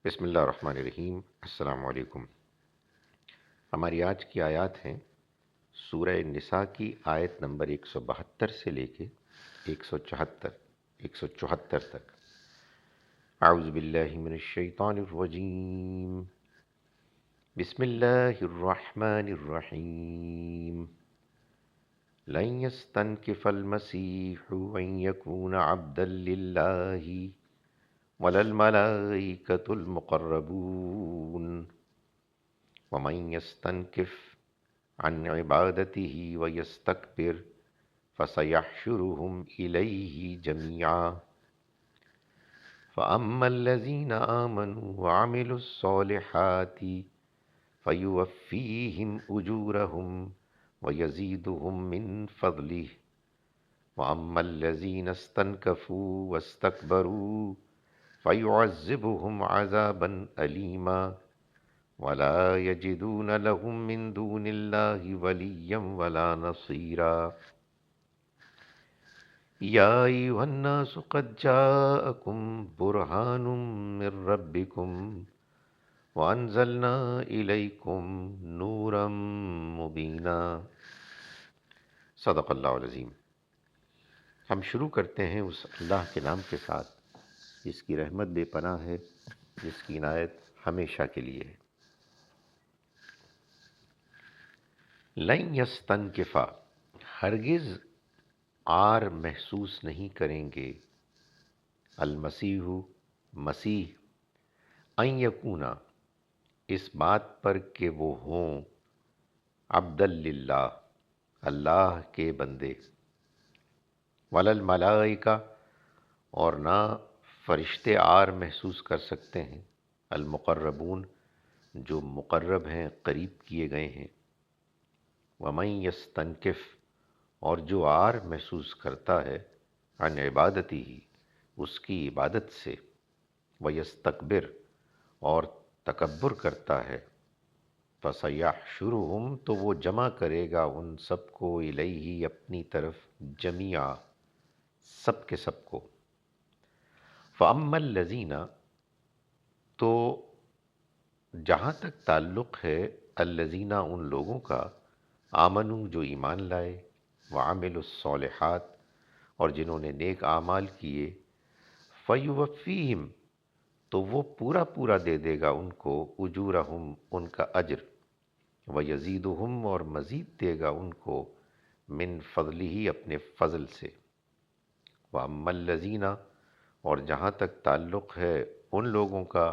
بسم اللہ الرحمن الرحیم۔ السلام علیکم۔ ہماری آج کی آیات ہیں سورہ نساء کی آیت نمبر 172 سے لے کے 174 تک۔ اعوذ باللہ من الشیطان الرجیم، بسم اللہ الرحمن الرحیم۔ لن يستنكف المسيح أن يكون عبدا لله ولا الملائكة المقربون ومن يستنكف عن عبادته ويستكبر فسيحشرهم إليه جميعا فأما الذين آمنوا وعملوا الصالحات فيوفيهم أجورهم ويزيدهم من فضله وأما الذين استنكفوا واستكبروا فيعذبهم عذابا أليما ولا يجدون لهم من دون الله وليا ولا نصيرا يا أيها الناس قد جاءكم برهان من ربكم وأنزلنا إليكم نورا مبينا۔ صدق اللہ العظیم۔ ہم شروع کرتے ہیں اس اللہ کے نام کے ساتھ جس کی رحمت بے پناہ ہے، جس کی عنایت ہمیشہ کے لیے ہے۔ لن یستنکفا، ہرگز عار محسوس نہیں کریں گے، المسیح، مسیح، ان یکونا، اس بات پر کہ وہ ہوں، عبد للہ، اللہ کے بندے، ولا الملائکہ، اور نہ فرشتے عار محسوس کر سکتے ہیں، المقربون، جو مقرب ہیں، قریب کیے گئے ہیں، ومن یستنکف، اور جو عار محسوس کرتا ہے، عن عبادتی ہی، اس کی عبادت سے، ویستکبر، اور تکبر کرتا ہے، فسیحشرہم، تو وہ جمع کرے گا ان سب کو، الیہ، اپنی طرف، جمیعا، سب کے سب کو۔ فاما الذین، تو جہاں تک تعلق ہے الذین، ان لوگوں کا، آمنو، جو ایمان لائے، وعملوا الصالحات، اور جنہوں نے نیک اعمال کیے، فیوفیہم، تو وہ پورا پورا دے دے گا ان کو، اجورہم، ان کا اجر، ویزیدہم، اور مزید دے گا ان کو، من فضلہ، اپنے فضل سے۔ واما الذین، اور جہاں تک تعلق ہے ان لوگوں کا،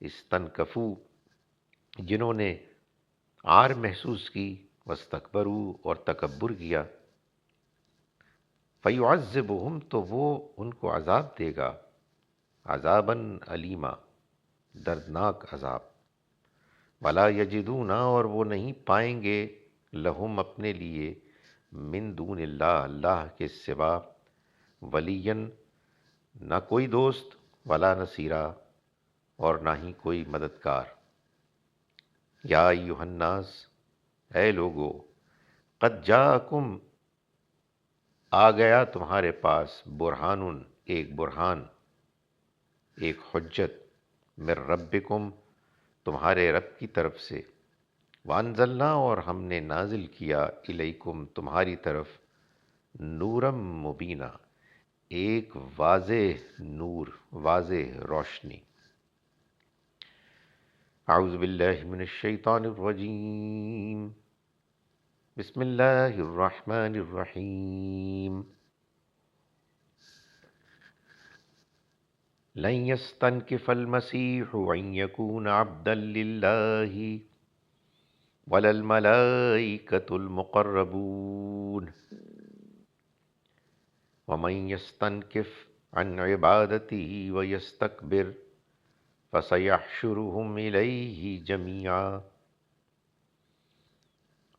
استنکفو، جنہوں نے عار محسوس کی، واستکبروا، اور تکبر کیا، فیعذبہم، تو وہ ان کو عذاب دے گا، عذاباً علیما، دردناک عذاب، ولا یجدون، اور وہ نہیں پائیں گے، لہم، اپنے لیے، من دون اللہ، اللہ کے سوا، ولین، نہ کوئی دوست، ولا نصیرا، اور نہ ہی کوئی مددگار۔ یا ایہا الناس، اے لوگو، قد جاءکم، آ گیا تمہارے پاس، برہان، ایک برہان، ایک حجت، من ربکم، تمہارے رب کی طرف سے، وانزلنا، اور ہم نے نازل کیا، الیکم، تمہاری طرف، نورم مبینہ، ایک واضح نور، واضح روشنی۔ اعوذ باللہ من الشیطان الرجیم، بسم اللہ الرحمن الرحیم۔ لن يستنكف المسيح أن يكون عبدا لله ولا الملائكة المقربون ومن يستنكف عن عبادته ويستكبر فسيحشرهم إليه جميعا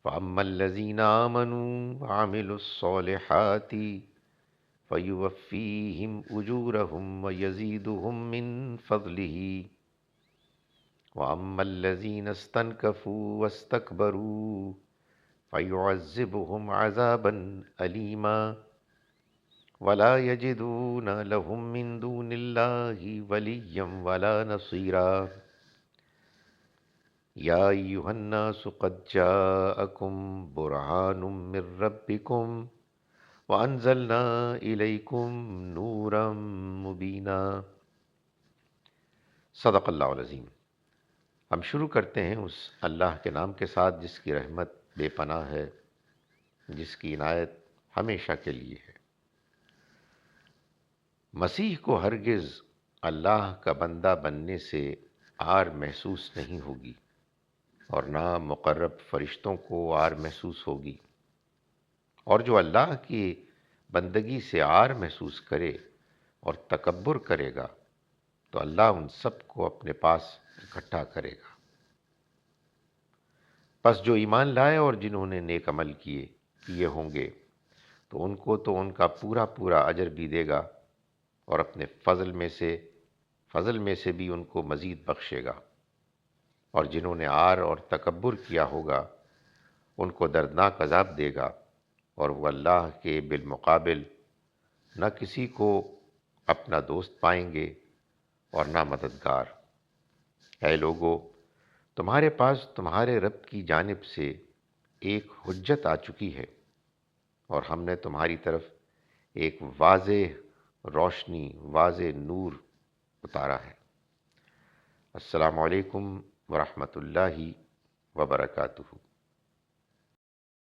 فأما الذين آمنوا وعملوا الصالحات فيوفيهم أجورهم ويزيدهم من فضله وأما الذين استنكفوا واستكبروا فيعذبهم عذابا أليما ولا یجدون لهم من دون اللہ ولیا ولا نصیرا یا ایہا الناس قد جاءکم برہان من ربکم وانزلنا الیکم نورا مبینا۔ صدق اللہ العظیم۔ ہم شروع کرتے ہیں اس اللہ کے نام کے ساتھ جس کی رحمت بے پناہ ہے، جس کی عنایت ہمیشہ کے لیے ہے۔ مسیح کو ہرگز اللہ کا بندہ بننے سے عار محسوس نہیں ہوگی، اور نہ مقرب فرشتوں کو عار محسوس ہوگی، اور جو اللہ کی بندگی سے عار محسوس کرے اور تکبر کرے گا تو اللہ ان سب کو اپنے پاس اکٹھا کرے گا۔ پس جو ایمان لائے اور جنہوں نے نیک عمل کیے ہوں گے تو ان کو تو ان کا پورا پورا اجر بھی دے گا، اور اپنے فضل میں سے بھی ان کو مزید بخشے گا۔ اور جنہوں نے عار اور تکبر کیا ہوگا ان کو دردناک عذاب دے گا، اور وہ اللہ کے بالمقابل نہ کسی کو اپنا دوست پائیں گے اور نہ مددگار۔ اے لوگو، تمہارے پاس تمہارے رب کی جانب سے ایک حجت آ چکی ہے، اور ہم نے تمہاری طرف ایک واضح روشنی، واضح نور اتارا ہے۔ السلام علیکم ورحمۃ اللہ وبرکاتہ۔